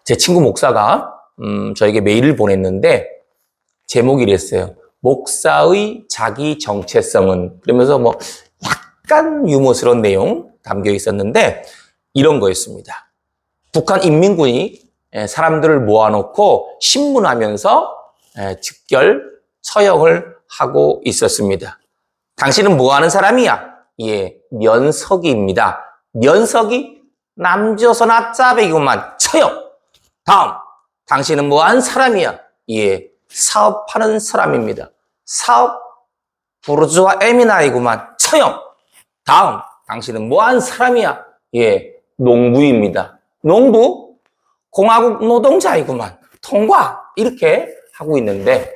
제 친구 목사가 저에게 메일을 보냈는데 제목이 이랬어요. 목사의 자기 정체성은, 그러면서 뭐 약간 유머스러운 내용 담겨 있었는데 이런 거였습니다. 북한 인민군이 사람들을 모아놓고 신문하면서 즉결 처형을 하고 있었습니다. 당신은 뭐 하는 사람이야? 예, 면석이입니다. 면석이 남조선 앞자백이구만. 처형. 다음, 당신은 뭐 하는 사람이야? 예, 사업하는 사람입니다. 사업 부르주아 에미나이구만. 처형. 다음, 당신은 뭐 하는 사람이야? 예, 농부입니다. 농부? 공화국 노동자이구만. 통과. 이렇게 하고 있는데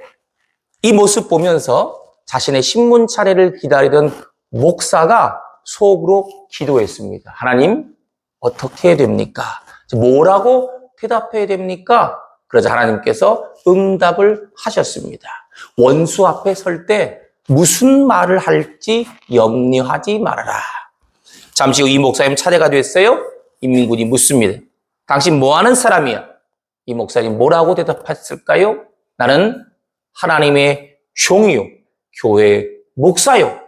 이 모습 보면서 자신의 신문 차례를 기다리던 목사가 속으로 기도했습니다. 하나님, 어떻게 해야 됩니까? 뭐라고 대답해야 됩니까? 그러자 하나님께서 응답을 하셨습니다. 원수 앞에 설 때 무슨 말을 할지 염려하지 말아라. 잠시 후 이 목사님 차례가 됐어요. 인민군이 묻습니다. 당신 뭐 하는 사람이야? 이 목사님 뭐라고 대답했을까요? 나는 하나님의 종이요, 교회 목사요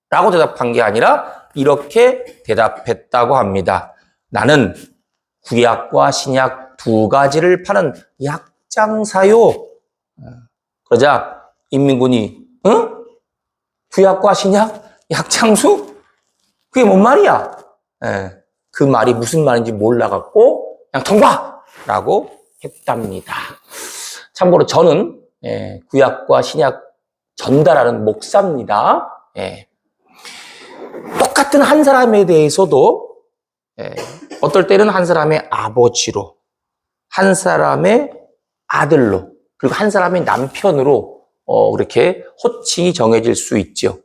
라고 대답한 게 아니라 이렇게 대답했다고 합니다. 나는 구약과 신약 두 가지를 파는 약장사요. 그러자 인민군이 응? 구약과 신약? 약장수? 그게 뭔 말이야? 그 말이 무슨 말인지 몰라갖고 그냥 통과라고 했답니다. 참고로 저는 구약과 신약 전달하는 목사입니다. 똑같은 한 사람에 대해서도 어떨 때는 한 사람의 아버지로, 한 사람의 아들로, 그리고 한 사람의 남편으로 그렇게 호칭이 정해질 수 있죠.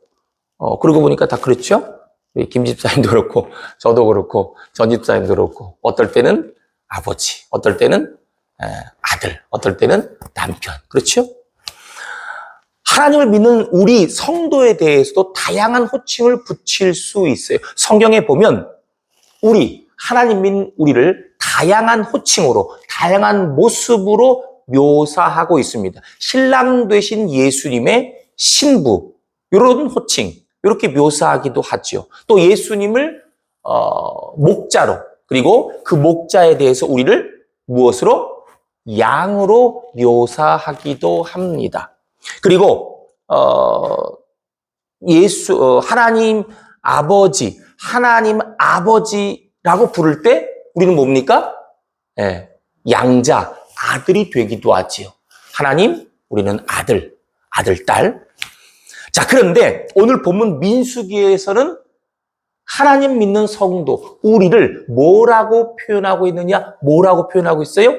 그러고 보니까 다 그렇죠? 김 집사님도 그렇고, 저도 그렇고, 전 집사님도 그렇고, 어떨 때는 아버지, 어떨 때는 아들, 어떨 때는 남편. 그렇죠? 하나님을 믿는 우리 성도에 대해서도 다양한 호칭을 붙일 수 있어요. 성경에 보면 하나님 믿는 우리를 다양한 호칭으로, 다양한 모습으로 묘사하고 있습니다. 신랑 되신 예수님의 신부, 이런 호칭, 이렇게 묘사하기도 하죠. 또 예수님을 목자로, 그리고 그 목자에 대해서 우리를 무엇으로? 양으로 묘사하기도 합니다. 그리고 하나님 아버지라고 부를 때 우리는 뭡니까? 양자, 아들이 되기도 하지요. 하나님, 우리는 아들, 딸. 자, 그런데 오늘 본문 민수기에서는 하나님 믿는 성도, 우리를 뭐라고 표현하고 있느냐? 뭐라고 표현하고 있어요?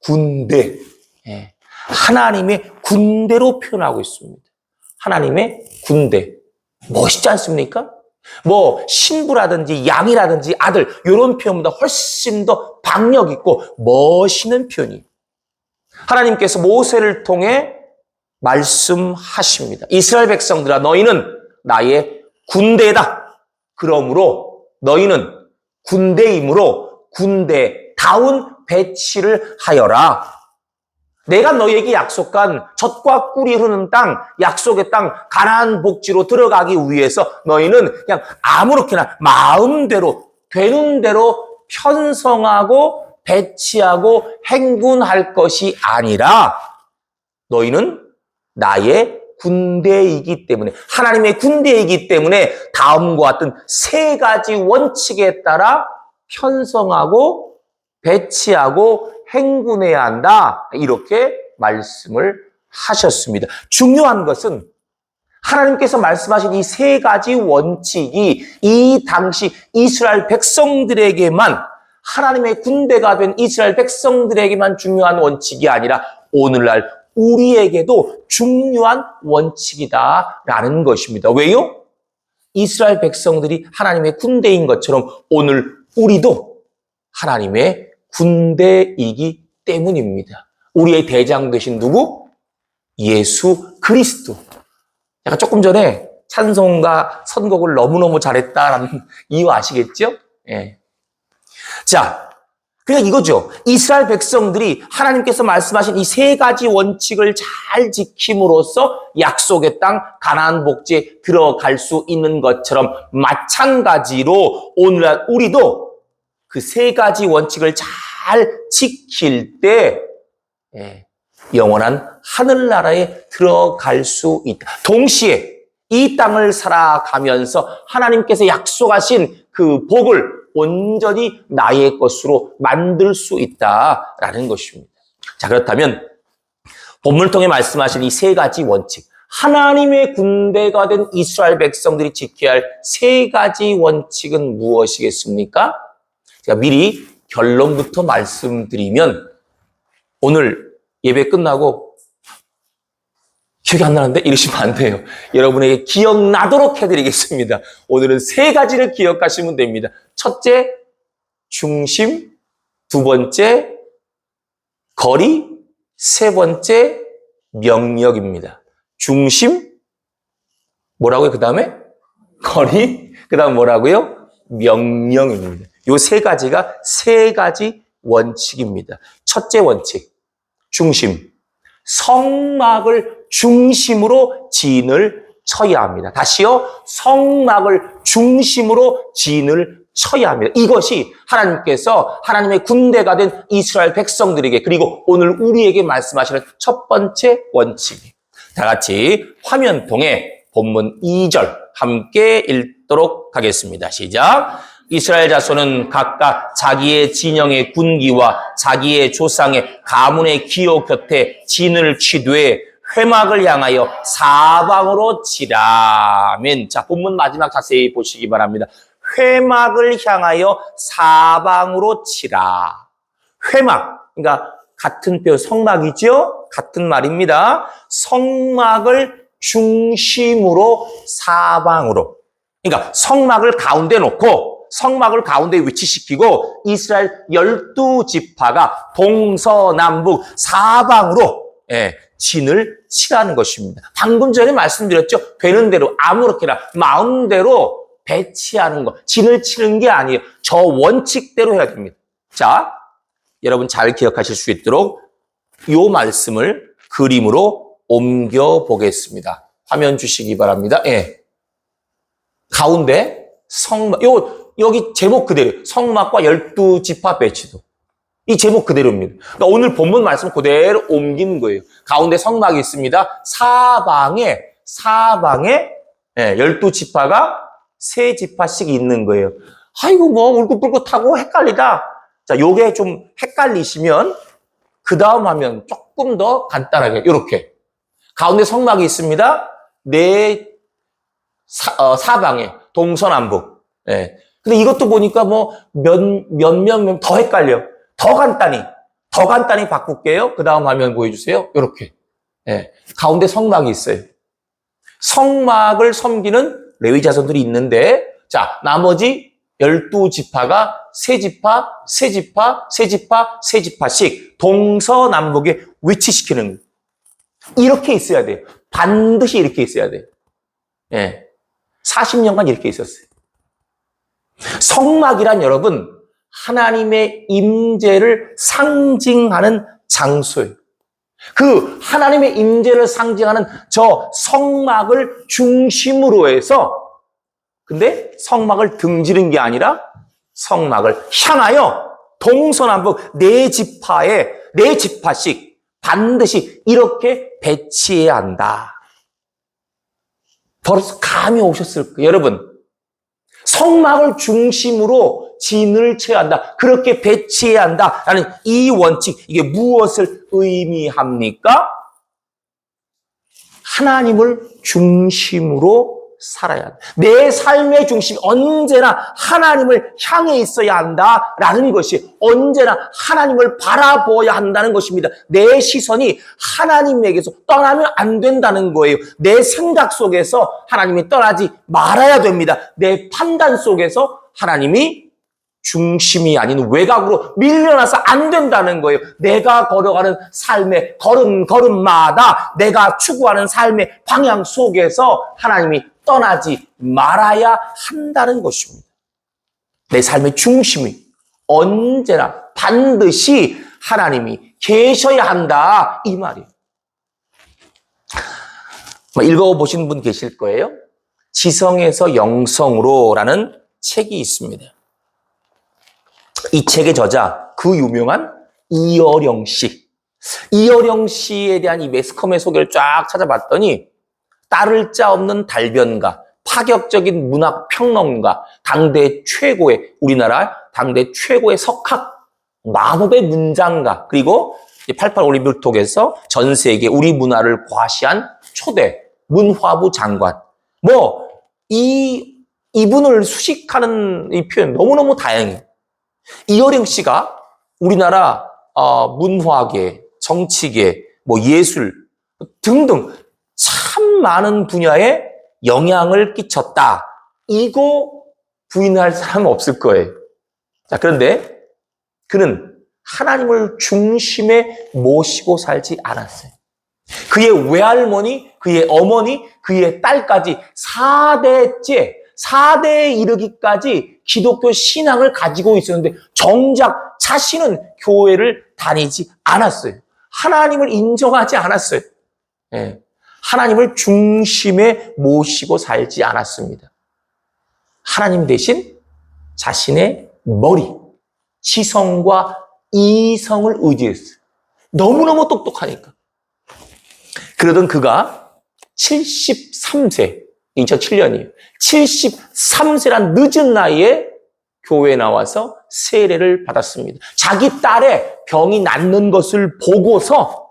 군대. 하나님의 군대로 표현하고 있습니다. 하나님의 군대. 멋있지 않습니까? 뭐 신부라든지 양이라든지 아들 이런 표현보다 훨씬 더 박력 있고 멋있는 표현이. 하나님께서 모세를 통해 말씀하십니다. 이스라엘 백성들아, 너희는 나의 군대다. 그러므로 너희는 군대이므로 군대다운 배치를 하여라. 내가 너희에게 약속한 젖과 꿀이 흐르는 땅, 약속의 땅, 가나안 복지로 들어가기 위해서 너희는 그냥 아무렇게나 마음대로 되는 대로 편성하고 배치하고 행군할 것이 아니라 너희는 나의 군대이기 때문에, 하나님의 군대이기 때문에 다음과 같은 세 가지 원칙에 따라 편성하고 배치하고 행군해야 한다. 이렇게 말씀을 하셨습니다. 중요한 것은 하나님께서 말씀하신 이 세 가지 원칙이 이 당시 이스라엘 백성들에게만, 하나님의 군대가 된 이스라엘 백성들에게만 중요한 원칙이 아니라 오늘날 우리에게도 중요한 원칙이다라는 것입니다. 왜요? 이스라엘 백성들이 하나님의 군대인 것처럼 오늘 우리도 하나님의 군대이기 때문입니다. 우리의 대장 되신 누구? 예수 그리스도. 약간 조금 전에 찬송가 선곡을 너무너무 잘했다라는 이유 아시겠죠? 자, 그러니까 이거죠. 이스라엘 백성들이 하나님께서 말씀하신 이 세 가지 원칙을 잘 지킴으로써 약속의 땅 가나안 복지에 들어갈 수 있는 것처럼 마찬가지로 오늘날 우리도 그 세 가지 원칙을 잘 지킬 때 영원한 하늘나라에 들어갈 수 있다. 동시에 이 땅을 살아가면서 하나님께서 약속하신 그 복을 온전히 나의 것으로 만들 수 있다라는 것입니다. 자, 그렇다면 본문을 통해 말씀하신 이 세 가지 원칙, 하나님의 군대가 된 이스라엘 백성들이 지켜야 할 세 가지 원칙은 무엇이겠습니까? 제가 미리 결론부터 말씀드리면 오늘 예배 끝나고 기억이 안 나는데 이러시면 안 돼요. 여러분에게 기억나도록 해드리겠습니다. 오늘은 세 가지를 기억하시면 됩니다. 첫째, 중심. 두 번째, 거리. 세 번째, 명령입니다. 중심, 뭐라고요? 그 다음에 거리, 그 다음 뭐라고요? 명령입니다. 요 세 가지가 세 가지 원칙입니다. 첫째 원칙, 중심. 성막을 중심으로 진을 쳐야 합니다. 다시요. 성막을 중심으로 진을 쳐야 합니다. 이것이 하나님께서 하나님의 군대가 된 이스라엘 백성들에게 그리고 오늘 우리에게 말씀하시는 첫 번째 원칙이에요. 다 같이 화면 통해 본문 2절 함께 읽도록 하겠습니다. 시작. 이스라엘 자손은 각각 자기의 진영의 군기와 자기의 조상의 가문의 기호 곁에 진을 치되 회막을 향하여 사방으로 치라. 아멘. 자, 본문 마지막 자세히 보시기 바랍니다. 회막을 향하여 사방으로 치라. 회막, 그러니까 같은 뼈 성막이죠? 같은 말입니다. 성막을 중심으로 사방으로. 그러니까 성막을 가운데 놓고 성막을 가운데 위치시키고 이스라엘 12지파가 동서남북 사방으로 진을 치라는 것입니다. 방금 전에 말씀드렸죠. 되는 대로 아무렇게나 마음대로 배치하는 것, 진을 치는 게 아니에요. 저 원칙대로 해야 됩니다. 자, 여러분 잘 기억하실 수 있도록 이 말씀을 그림으로 옮겨 보겠습니다. 화면 주시기 바랍니다. 가운데 성막, 여기 제목 그대로 성막과 12지파 배치도 이 제목 그대로입니다. 그러니까 오늘 본문 말씀 그대로 옮기는 거예요. 가운데 성막이 있습니다. 사방에 12지파가 3지파씩 있는 거예요. 아이고 뭐 울긋불긋하고 헷갈리다. 자, 요게 좀 헷갈리시면 그 다음 화면 조금 더 간단하게 이렇게 가운데 성막이 있습니다. 사방에 동서남북. 근데 이것도 보니까 뭐 몇 명 더 헷갈려. 더 간단히 바꿀게요. 그 다음 화면 보여주세요. 이렇게. 가운데 성막이 있어요. 성막을 섬기는 레위 자손들이 있는데, 자, 나머지 12지파가 3지파씩 동서남북에 위치시키는 거예요. 이렇게 있어야 돼요. 반드시 이렇게 있어야 돼요. 40년간 이렇게 있었어요. 성막이란 여러분, 하나님의 임재를 상징하는 장소예요. 그 하나님의 임재를 상징하는 저 성막을 중심으로 해서 근데 성막을 등지는 게 아니라 성막을 향하여 동서남북 4지파씩 반드시 이렇게 배치해야 한다. 벌써 감이 오셨을 거예요. 여러분, 성막을 중심으로 진을 쳐야 한다. 그렇게 배치해야 한다라는 이 원칙, 이게 무엇을 의미합니까? 하나님을 중심으로 살아야 한다. 내 삶의 중심이 언제나 하나님을 향해 있어야 한다라는 것이 언제나 하나님을 바라보아야 한다는 것입니다. 내 시선이 하나님에게서 떠나면 안 된다는 거예요. 내 생각 속에서 하나님이 떠나지 말아야 됩니다. 내 판단 속에서 하나님이 중심이 아닌 외곽으로 밀려나서 안 된다는 거예요. 내가 걸어가는 삶의 걸음마다 내가 추구하는 삶의 방향 속에서 하나님이 떠나지 말아야 한다는 것입니다. 내 삶의 중심이 언제나 반드시 하나님이 계셔야 한다 이 말이에요. 읽어보신 분 계실 거예요. 지성에서 영성으로라는 책이 있습니다. 이 책의 저자 그 유명한 이어령 씨. 이어령 씨에 대한 이 매스컴의 소개를 쫙 찾아봤더니 따를 자 없는 달변가, 파격적인 문학 평론가, 당대 최고의 우리나라 당대 최고의 석학, 마법의 문장가, 그리고 88 올림픽톡에서 전 세계 우리 문화를 과시한 초대 문화부 장관. 이분을 수식하는 이 표현 너무너무 다양해요. 이어령 씨가 우리나라 문화계, 정치계, 예술 등등 참 많은 분야에 영향을 끼쳤다. 이거 부인할 사람은 없을 거예요. 자, 그런데 그는 하나님을 중심에 모시고 살지 않았어요. 그의 외할머니, 그의 어머니, 그의 딸까지 4대에 이르기까지 기독교 신앙을 가지고 있었는데 정작 자신은 교회를 다니지 않았어요. 하나님을 인정하지 않았어요. 예. 하나님을 중심에 모시고 살지 않았습니다. 하나님 대신 자신의 머리, 지성과 이성을 의지했어요. 너무너무 똑똑하니까. 그러던 그가 73세, 2007년이에요. 73세란 늦은 나이에 교회에 나와서 세례를 받았습니다. 자기 딸의 병이 낫는 것을 보고서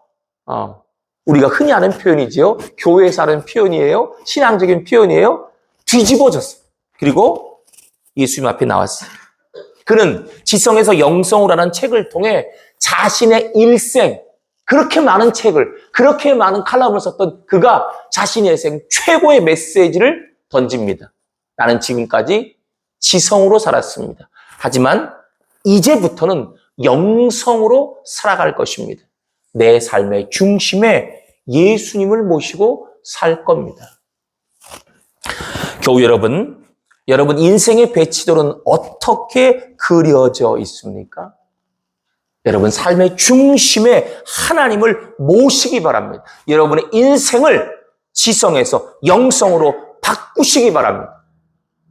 우리가 흔히 하는 표현이지요. 교회에서 하는 표현이에요. 신앙적인 표현이에요. 뒤집어졌어요. 그리고 예수님 앞에 나왔어요. 그는 지성에서 영성으로라는 책을 통해 자신의 일생, 그렇게 많은 책을, 그렇게 많은 칼럼을 썼던 그가 자신의 일생 최고의 메시지를 던집니다. 나는 지금까지 지성으로 살았습니다. 하지만 이제부터는 영성으로 살아갈 것입니다. 내 삶의 중심에 예수님을 모시고 살 겁니다. 교우 여러분 인생의 배치도는 어떻게 그려져 있습니까? 여러분 삶의 중심에 하나님을 모시기 바랍니다. 여러분의 인생을 지성에서 영성으로 바꾸시기 바랍니다.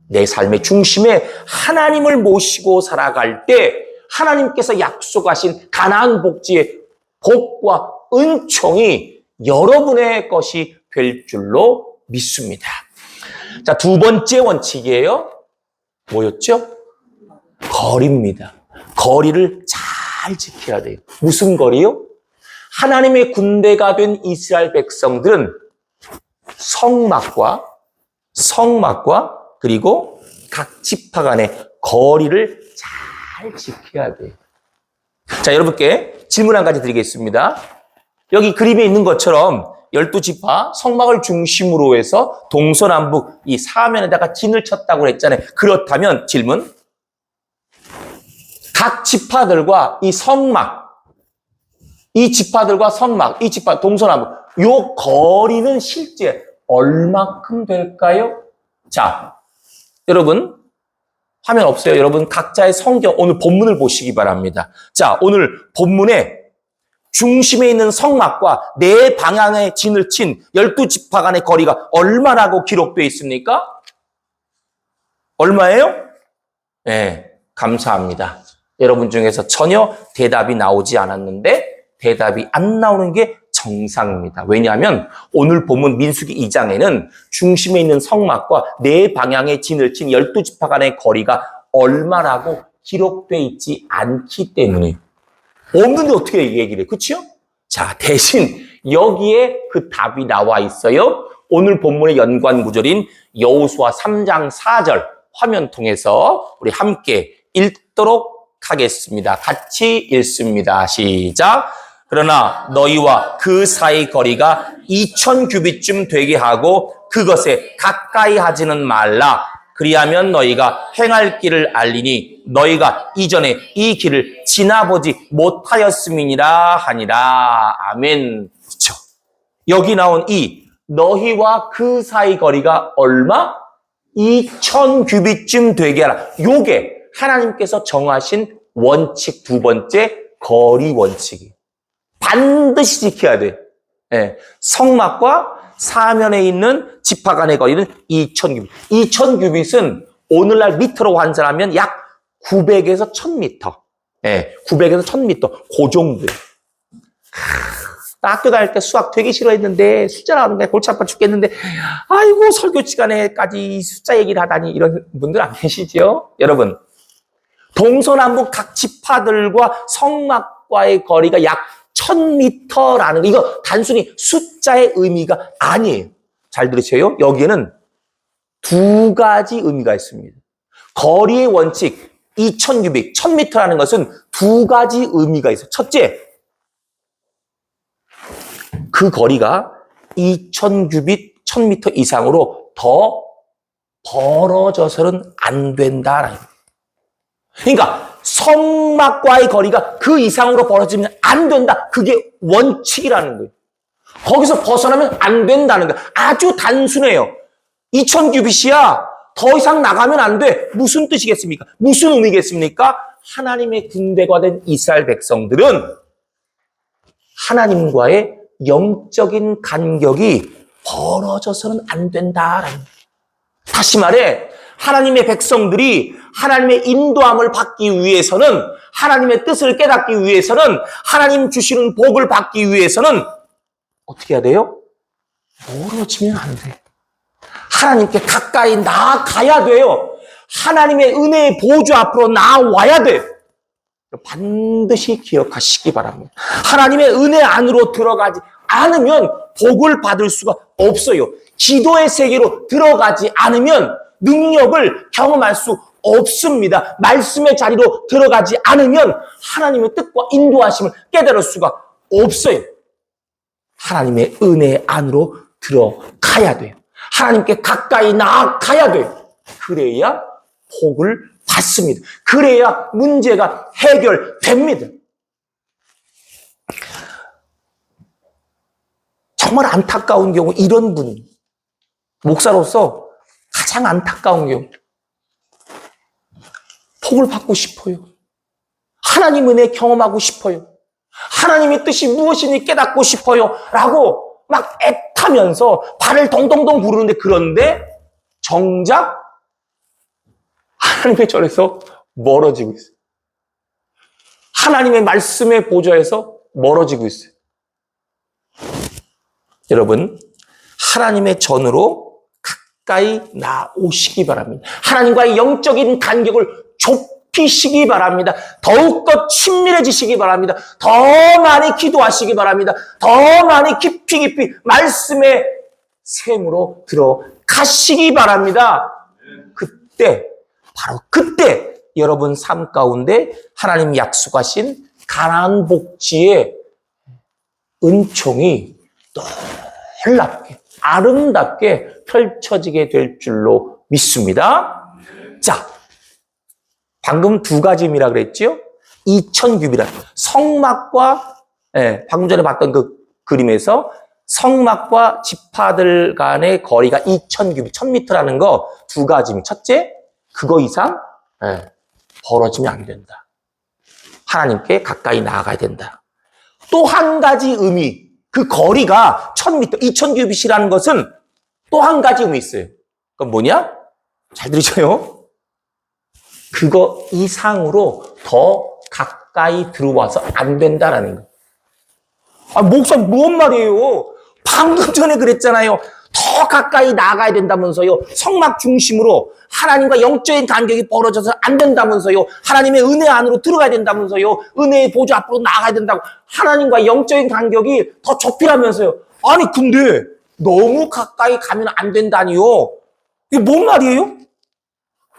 내 삶의 중심에 하나님을 모시고 살아갈 때 하나님께서 약속하신 가나안 복지의 복과 은총이 여러분의 것이 될 줄로 믿습니다. 자, 두 번째 원칙이에요. 뭐였죠? 거리입니다. 거리를 잘 지켜야 돼요. 무슨 거리요? 하나님의 군대가 된 이스라엘 백성들은 성막과 그리고 각 지파 간의 거리를 잘 지켜야 돼요. 자, 여러분께 질문 한 가지 드리겠습니다. 여기 그림에 있는 것처럼 12지파 성막을 중심으로 해서 동서남북 이 사면에다가 진을 쳤다고 했잖아요. 그렇다면 질문. 각 지파들과 이 성막, 이 지파들과 성막, 이 지파 동서남북 요 거리는 실제 얼마큼 될까요? 자, 여러분 화면 없어요. 여러분 각자의 성경 오늘 본문을 보시기 바랍니다. 자, 오늘 본문에 중심에 있는 성막과 네 방향의 진을 친 12지파 간의 거리가 얼마라고 기록되어 있습니까? 얼마예요? 네, 감사합니다. 여러분 중에서 전혀 대답이 나오지 않았는데 대답이 안 나오는 게 정상입니다. 왜냐하면 오늘 본문 민수기 2장에는 중심에 있는 성막과 네 방향의 진을 친 12지파 간의 거리가 얼마라고 기록되어 있지 않기 때문에 없는데 어떻게 얘기를 해? 그렇죠? 자, 대신 여기에 그 답이 나와 있어요. 오늘 본문의 연관 구절인 여호수아 3장 4절 화면 통해서 우리 함께 읽도록 하겠습니다. 같이 읽습니다. 시작. 그러나 너희와 그 사이 거리가 2000규빗쯤 되게 하고 그것에 가까이 하지는 말라. 그리하면 너희가 행할 길을 알리니 너희가 이전에 이 길을 지나보지 못하였음이니라 하니라. 아멘. 그렇죠? 여기 나온 이 너희와 그 사이 거리가 얼마? 2000규빗쯤 되게 하라. 요게 하나님께서 정하신 원칙 두 번째, 거리 원칙이. 반드시 지켜야 돼. 예. 성막과 사면에 있는 지파 간의 거리는 2000규빗. 2000규빗은 오늘날 미터로 환산하면 약 900에서 1000m. 예. 900에서 1000m. 그 정도. 나 학교 다닐 때 수학 되게 싫어했는데 숫자 나오는데 골치 아파 죽겠는데 아이고 설교 시간에까지 숫자 얘기를 하다니 이런 분들 안 계시죠? 여러분 동서남북 각 지파들과 성막과의 거리가 약 1000m라는 거 이거 단순히 숫자의 의미가 아니에요. 잘 들으세요. 여기에는 두 가지 의미가 있습니다. 거리의 원칙 2000규빗 1000m라는 것은 두 가지 의미가 있어요. 첫째, 그 거리가 2000규빗 1000m 이상으로 더 벌어져서는 안 된다라는 거예요. 그러니까 성막과의 거리가 그 이상으로 벌어지면 안 된다. 그게 원칙이라는 거예요. 거기서 벗어나면 안 된다는 거예요. 아주 단순해요. 2000규빗이야. 더 이상 나가면 안 돼. 무슨 뜻이겠습니까? 무슨 의미겠습니까? 하나님의 군대가 된 이스라엘 백성들은 하나님과의 영적인 간격이 벌어져서는 안 된다라는 거예요. 다시 말해 하나님의 백성들이 하나님의 인도함을 받기 위해서는 하나님의 뜻을 깨닫기 위해서는 하나님 주시는 복을 받기 위해서는 어떻게 해야 돼요? 멀어지면 안 돼. 하나님께 가까이 나아가야 돼요. 하나님의 은혜의 보좌 앞으로 나와야 돼. 반드시 기억하시기 바랍니다. 하나님의 은혜 안으로 들어가지 않으면 복을 받을 수가 없어요. 기도의 세계로 들어가지 않으면 능력을 경험할 수 없습니다. 말씀의 자리로 들어가지 않으면 하나님의 뜻과 인도하심을 깨달을 수가 없어요. 하나님의 은혜 안으로 들어가야 돼요. 하나님께 가까이 나아가야 돼요. 그래야 복을 받습니다. 그래야 문제가 해결됩니다. 정말 안타까운 경우 이런 분, 목사로서 가장 안타까운 경우 복을 받고 싶어요. 하나님 은혜 경험하고 싶어요. 하나님의 뜻이 무엇인지 깨닫고 싶어요. 라고 막 애타면서 발을 동동동 구르는데 그런데 정작 하나님의 절에서 멀어지고 있어요. 하나님의 말씀의 보좌에서 멀어지고 있어요. 여러분, 하나님의 전으로 가까이 나오시기 바랍니다. 하나님과의 영적인 간격을 좁히시기 바랍니다. 더욱더 친밀해지시기 바랍니다. 더 많이 기도하시기 바랍니다. 더 많이 깊이 말씀의 샘으로 들어가시기 바랍니다. 그때, 바로 그때 여러분 삶 가운데 하나님 약속하신 가나안 복지의 은총이 놀랍게 아름답게 펼쳐지게 될 줄로 믿습니다. 자, 방금 두 가지 의미라 그랬죠? 2000규빗이라 성막과 방금 전에 봤던 그 그림에서 성막과 지파들 간의 거리가 2000규빗, 1000m라는 거 두 가지 의미. 첫째, 그거 이상 벌어지면 안 된다. 하나님께 가까이 나아가야 된다. 또 한 가지 의미, 그 거리가 1000m, 2000규빗이라는 것은 또 한 가지 의미 있어요. 그건 뭐냐? 잘 들으셔요. 그거 이상으로 더 가까이 들어와서 안 된다라는 거. 아, 목사님, 뭔 말이에요? 방금 전에 그랬잖아요. 더 가까이 나가야 된다면서요. 성막 중심으로 하나님과 영적인 간격이 벌어져서 안 된다면서요. 하나님의 은혜 안으로 들어가야 된다면서요. 은혜의 보좌 앞으로 나가야 된다고. 하나님과 영적인 간격이 더 좁히라면서요. 아니 근데 너무 가까이 가면 안 된다니요. 이게 뭔 말이에요?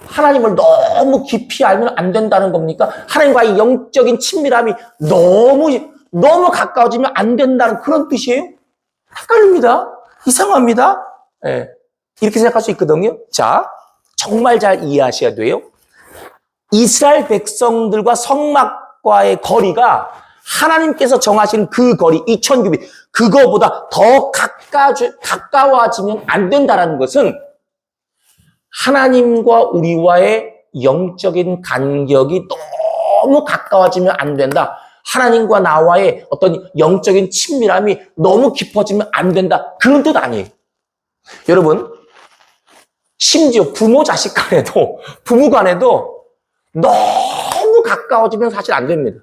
하나님을 너무 깊이 알면 안 된다는 겁니까? 하나님과의 영적인 친밀함이 너무 가까워지면 안 된다는 그런 뜻이에요? 헷갈립니다. 이상합니다. 네. 이렇게 생각할 수 있거든요. 자, 정말 잘 이해하셔야 돼요. 이스라엘 백성들과 성막과의 거리가 하나님께서 정하신 그 거리 2000규빗 그거보다 더 가까워지면 안 된다는 것은 하나님과 우리와의 영적인 간격이 너무 가까워지면 안 된다. 하나님과 나와의 어떤 영적인 친밀함이 너무 깊어지면 안 된다. 그런 뜻 아니에요. 여러분, 심지어 부모 자식 간에도, 부부 간에도 너무 가까워지면 사실 안 됩니다.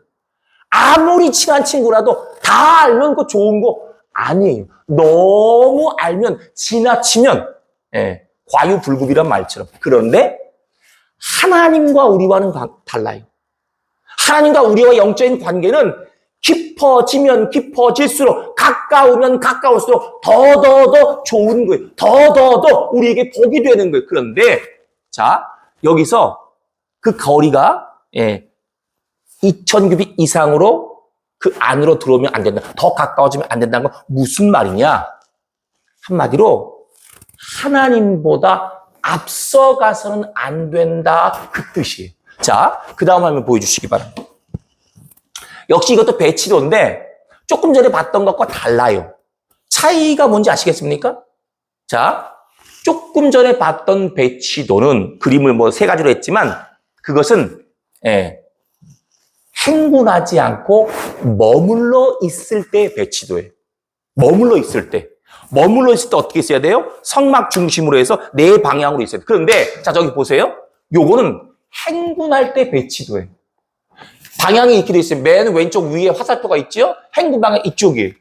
아무리 친한 친구라도 다 알면 그거 좋은 거 아니에요. 너무 알면 지나치면 과유불급이란 말처럼. 그런데 하나님과 우리와는 달라요. 하나님과 우리와 영적인 관계는 깊어지면 깊어질수록 가까우면 가까울수록 더 좋은 거예요. 더 우리에게 복이 되는 거예요. 그런데 자 여기서 그 거리가 2000규빗 이상으로 그 안으로 들어오면 안 된다. 더 가까워지면 안 된다는 건 무슨 말이냐? 한마디로 하나님보다 앞서가서는 안 된다. 그 뜻이에요. 자, 그 다음 화면 보여주시기 바랍니다. 역시 이것도 배치도인데 조금 전에 봤던 것과 달라요. 차이가 뭔지 아시겠습니까? 자, 조금 전에 봤던 배치도는 그림을 뭐 세 가지로 했지만 그것은 행군하지 않고 머물러 있을 때 배치도예요. 머물러 있을 때. 머물러 있을 때 어떻게 있어야 돼요? 성막 중심으로 해서 네 방향으로 있어야 돼요. 그런데 자 저기 보세요. 요거는 행군할 때 배치도예요. 방향이 이렇게 돼 있어요. 맨 왼쪽 위에 화살표가 있죠? 행군 방향 이쪽이에요.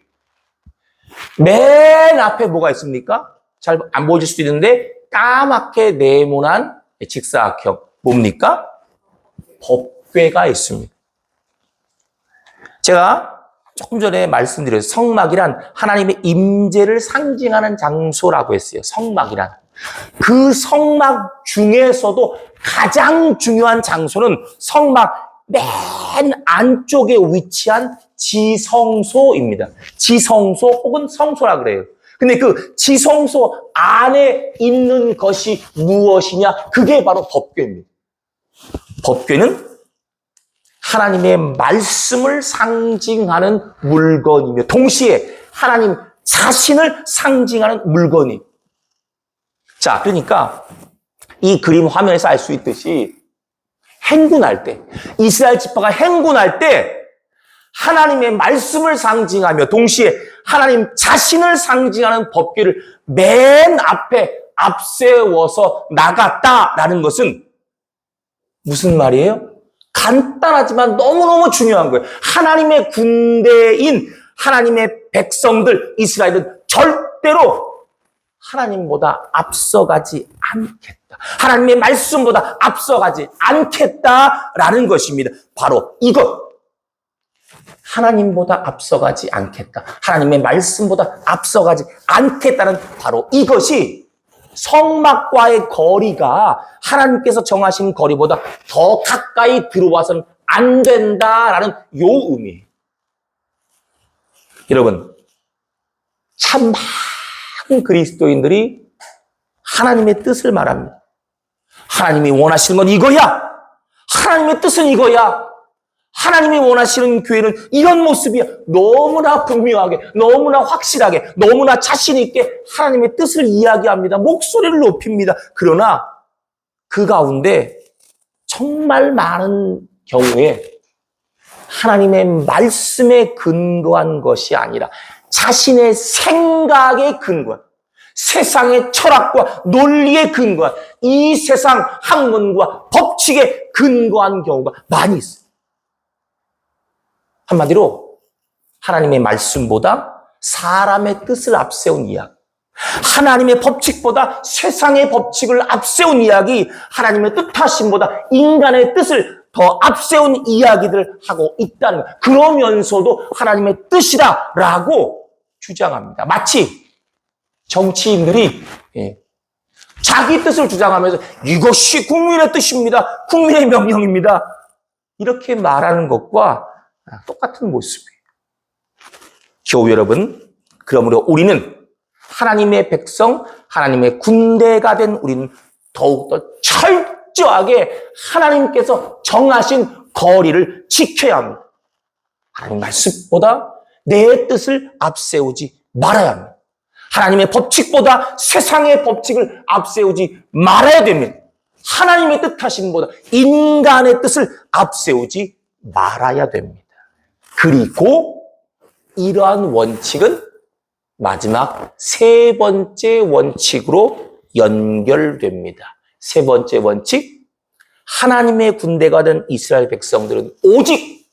맨 앞에 뭐가 있습니까? 잘 안 보여질 수도 있는데 까맣게 네모난 직사각형. 뭡니까? 법궤가 있습니다. 제가 조금 전에 말씀드렸어요. 성막이란 하나님의 임재를 상징하는 장소라고 했어요. 성막이란. 그 성막 중에서도 가장 중요한 장소는 성막 맨 안쪽에 위치한 지성소입니다. 지성소 혹은 성소라 그래요. 근데 그 지성소 안에 있는 것이 무엇이냐? 그게 바로 법궤입니다. 법궤는 하나님의 말씀을 상징하는 물건이며 동시에 하나님 자신을 상징하는 물건이. 자, 그러니까 이 그림 화면에서 알 수 있듯이 행군할 때, 이스라엘 지파가 행군할 때 하나님의 말씀을 상징하며 동시에 하나님 자신을 상징하는 법궤를 맨 앞에 앞세워서 나갔다라는 것은 무슨 말이에요? 간단하지만 너무너무 중요한 거예요. 하나님의 군대인 하나님의 백성들, 이스라엘은 절대로 하나님보다 앞서가지 않겠다. 하나님의 말씀보다 앞서가지 않겠다라는 것입니다. 바로 이것. 하나님보다 앞서가지 않겠다. 하나님의 말씀보다 앞서가지 않겠다는 바로 이것이 성막과의 거리가 하나님께서 정하신 거리보다 더 가까이 들어와서는 안 된다라는 요 의미예요. 여러분, 참 많은 그리스도인들이 하나님의 뜻을 말합니다. 하나님이 원하시는 건 이거야. 하나님의 뜻은 이거야. 하나님이 원하시는 교회는 이런 모습이야. 너무나 분명하게, 너무나 확실하게, 너무나 자신 있게 하나님의 뜻을 이야기합니다. 목소리를 높입니다. 그러나 그 가운데 정말 많은 경우에 하나님의 말씀에 근거한 것이 아니라 자신의 생각에 근거한, 세상의 철학과 논리에 근거한, 이 세상 학문과 법칙에 근거한 경우가 많이 있어요. 한마디로 하나님의 말씀보다 사람의 뜻을 앞세운 이야기, 하나님의 법칙보다 세상의 법칙을 앞세운 이야기, 하나님의 뜻하심보다 인간의 뜻을 더 앞세운 이야기들을 하고 있다는 거예요. 그러면서도 하나님의 뜻이다라고 주장합니다. 마치 정치인들이 자기 뜻을 주장하면서 이것이 국민의 뜻입니다. 국민의 명령입니다. 이렇게 말하는 것과 똑같은 모습이에요. 교우 여러분, 그러므로 우리는 하나님의 백성, 하나님의 군대가 된 우리는 더욱더 철저하게 하나님께서 정하신 거리를 지켜야 합니다. 하나님 말씀보다 내 뜻을 앞세우지 말아야 합니다. 하나님의 법칙보다 세상의 법칙을 앞세우지 말아야 됩니다. 하나님의 뜻하심보다 인간의 뜻을 앞세우지 말아야 됩니다. 그리고 이러한 원칙은 마지막 세 번째 원칙으로 연결됩니다. 세 번째 원칙, 하나님의 군대가 된 이스라엘 백성들은 오직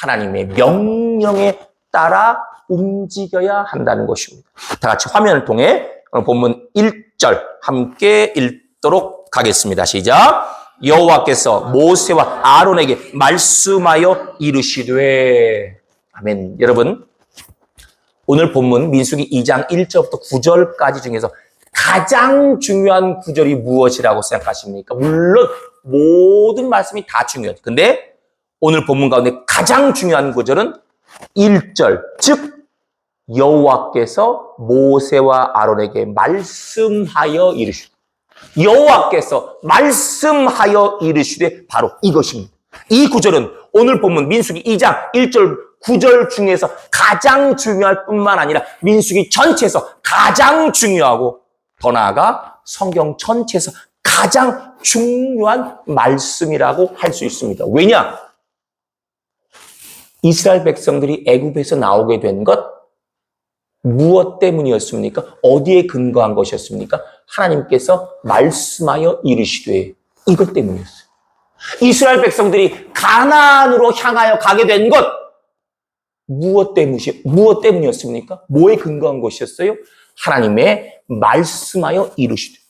하나님의 명령에 따라 움직여야 한다는 것입니다. 다 같이 화면을 통해 오늘 본문 1절 함께 읽도록 하겠습니다. 시작. 여호와께서 모세와 아론에게 말씀하여 이르시되. 아멘. 여러분, 오늘 본문 민수기 2장 1절부터 9절까지 중에서 가장 중요한 구절이 무엇이라고 생각하십니까? 물론 모든 말씀이 다 중요하죠. 근데 오늘 본문 가운데 가장 중요한 구절은 1절, 즉 여호와께서 모세와 아론에게 말씀하여 이르시되. 여호와께서 말씀하여 이르시되 바로 이것입니다. 이 구절은 오늘 본문 민수기 2장 1절 9절 중에서 가장 중요할 뿐만 아니라 민수기 전체에서 가장 중요하고 더 나아가 성경 전체에서 가장 중요한 말씀이라고 할 수 있습니다. 왜냐? 이스라엘 백성들이 애굽에서 나오게 된 것 무엇 때문이었습니까? 어디에 근거한 것이었습니까? 하나님께서 말씀하여 이르시되 이것 때문이었어요. 이스라엘 백성들이 가나안으로 향하여 가게 된 것 무엇 때문이었습니까? 뭐에 근거한 것이었어요? 하나님의 말씀하여 이르시되.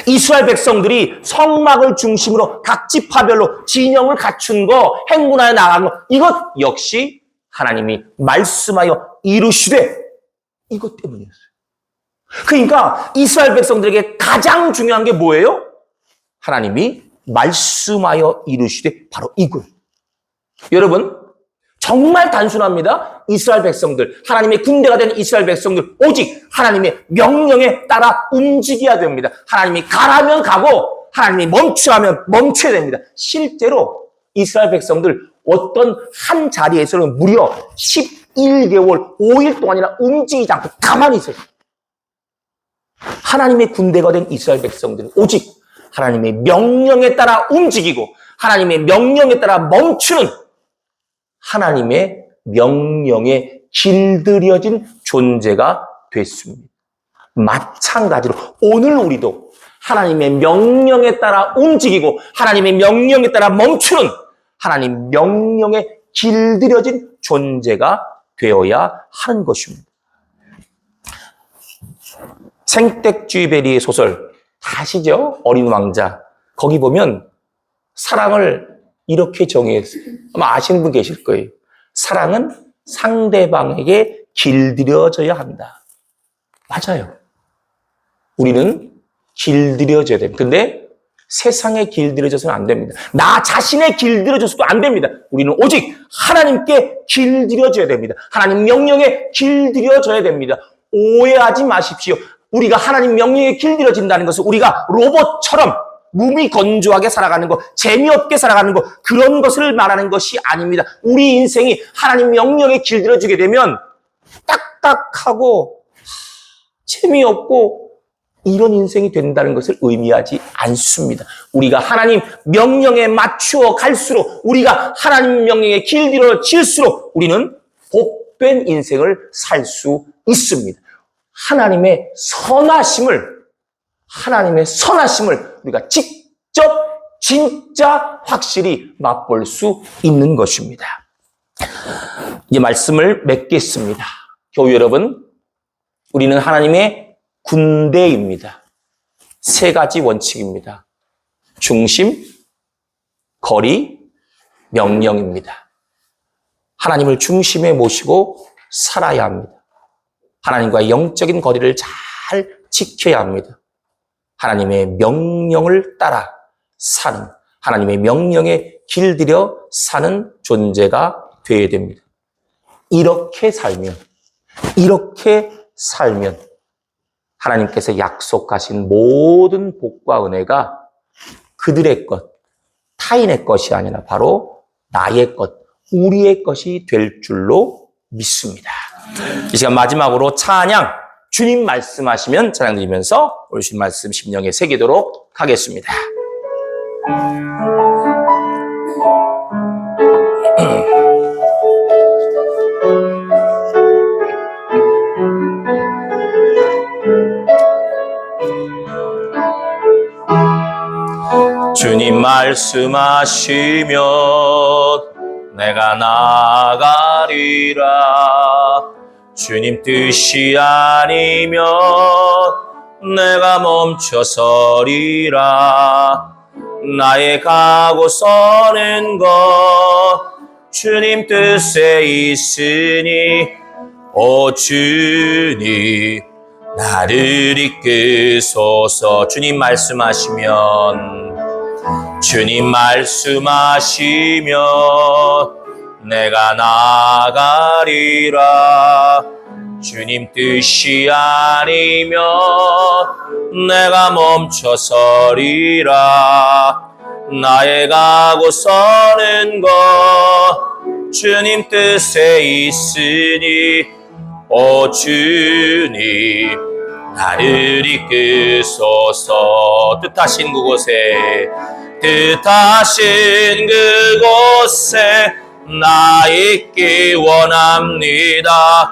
이스라엘 백성들이 성막을 중심으로 각 지파별로 진영을 갖춘 거, 행군하여 나간 거, 이것 역시 하나님이 말씀하여 이르시되 이것 때문이었어요. 그러니까 이스라엘 백성들에게 가장 중요한 게 뭐예요? 하나님이 말씀하여 이르시되 바로 이거예요. 여러분, 정말 단순합니다. 이스라엘 백성들, 하나님의 군대가 된 이스라엘 백성들, 오직 하나님의 명령에 따라 움직여야 됩니다. 하나님이 가라면 가고 하나님이 멈추라면 멈춰야 됩니다. 실제로 이스라엘 백성들 어떤 한 자리에서는 무려 11개월, 5일 동안이나 움직이지 않고 가만히 있어요. 하나님의 군대가 된 이스라엘 백성들은 오직 하나님의 명령에 따라 움직이고 하나님의 명령에 따라 멈추는 하나님의 명령에 길들여진 존재가 됐습니다. 마찬가지로 오늘 우리도 하나님의 명령에 따라 움직이고 하나님의 명령에 따라 멈추는 하나님 명령에 길들여진 존재가 되어야 하는 것입니다. 생텍쥐베리의 소설 다 아시죠? 어린 왕자. 거기 보면 사랑을 이렇게 정의했어요. 아마 아시는 분 계실 거예요. 사랑은 상대방에게 길들여져야 한다. 맞아요. 우리는 길들여져야 됩니다. 근데 세상에 길들여져서는 안 됩니다. 나 자신에 길들여져서도 안 됩니다. 우리는 오직 하나님께 길들여져야 됩니다. 하나님 명령에 길들여져야 됩니다. 오해하지 마십시오. 우리가 하나님 명령에 길들여진다는 것은 우리가 로봇처럼 무미건조하게 살아가는 것, 재미없게 살아가는 것, 그런 것을 말하는 것이 아닙니다. 우리 인생이 하나님 명령에 길들여지게 되면 딱딱하고 재미없고 이런 인생이 된다는 것을 의미하지 않습니다. 우리가 하나님 명령에 맞추어 갈수록, 우리가 하나님 명령에 길들여질수록 우리는 복된 인생을 살 수 있습니다. 하나님의 선하심을 우리가 직접 진짜 확실히 맛볼 수 있는 것입니다. 이제 말씀을 맺겠습니다. 교우 여러분, 우리는 하나님의 군대입니다. 세 가지 원칙입니다. 중심, 거리, 명령입니다. 하나님을 중심에 모시고 살아야 합니다. 하나님과의 영적인 거리를 잘 지켜야 합니다. 하나님의 명령을 따라 사는, 하나님의 명령에 길들여 사는 존재가 되어야 됩니다. 이렇게 살면 하나님께서 약속하신 모든 복과 은혜가 그들의 것, 타인의 것이 아니라 바로 나의 것, 우리의 것이 될 줄로 믿습니다. 이 시간 마지막으로 찬양, 주님 말씀하시면 찬양 드리면서 오늘 주님 말씀 심령에 새기도록 하겠습니다. 주님 말씀하시면 내가 나아가리라. 주님 뜻이 아니면 내가 멈춰서리라. 나의 가고 서는 것 주님 뜻에 있으니 오 주님 나를 이끄소서. 주님 말씀하시면 내가 나아가리라. 주님 뜻이 아니면 내가 멈춰서리라. 나의 가고 서는 것 주님 뜻에 있으니 오 주님 나를 이끄소서. 뜻하신 그곳에 나 있기 원합니다.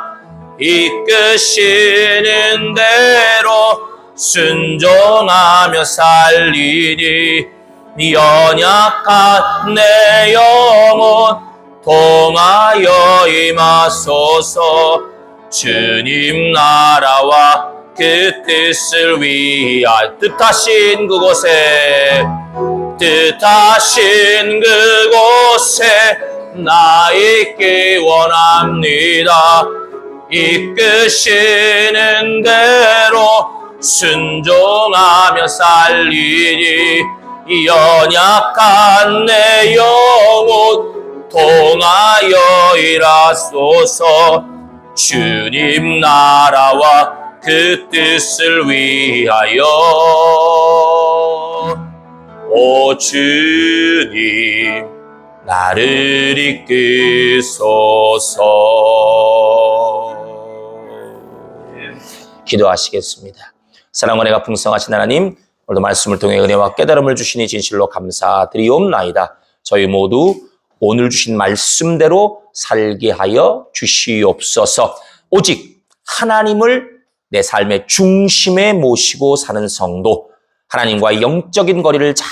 이끄시는 대로 순종하며 살리니 연약한 내 영혼 통하여 임하소서. 주님 나라와 그 뜻을 위하여 뜻하신 그곳에 나 있기 원합니다. 이끄시는 대로 순종하며 살리니 연약한 내 영혼 통하여 일하소서. 주님 나라와 그 뜻을 위하여 오 주님 나를 이끄소서. 기도하시겠습니다. 사랑과 은혜가 풍성하신 하나님, 오늘도 말씀을 통해 은혜와 깨달음을 주시니 진실로 감사드리옵나이다. 저희 모두 오늘 주신 말씀대로 살게 하여 주시옵소서. 오직 하나님을 내 삶의 중심에 모시고 사는 성도, 하나님과의 영적인 거리를 잘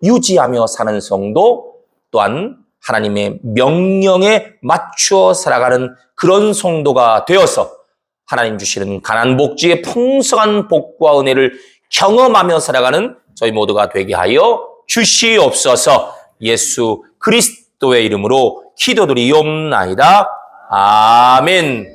유지하며 사는 성도, 또한 하나님의 명령에 맞추어 살아가는 그런 성도가 되어서 하나님 주시는 가난 복지의 풍성한 복과 은혜를 경험하며 살아가는 저희 모두가 되게 하여 주시옵소서. 예수 그리스도의 이름으로 기도드리옵나이다. 아멘.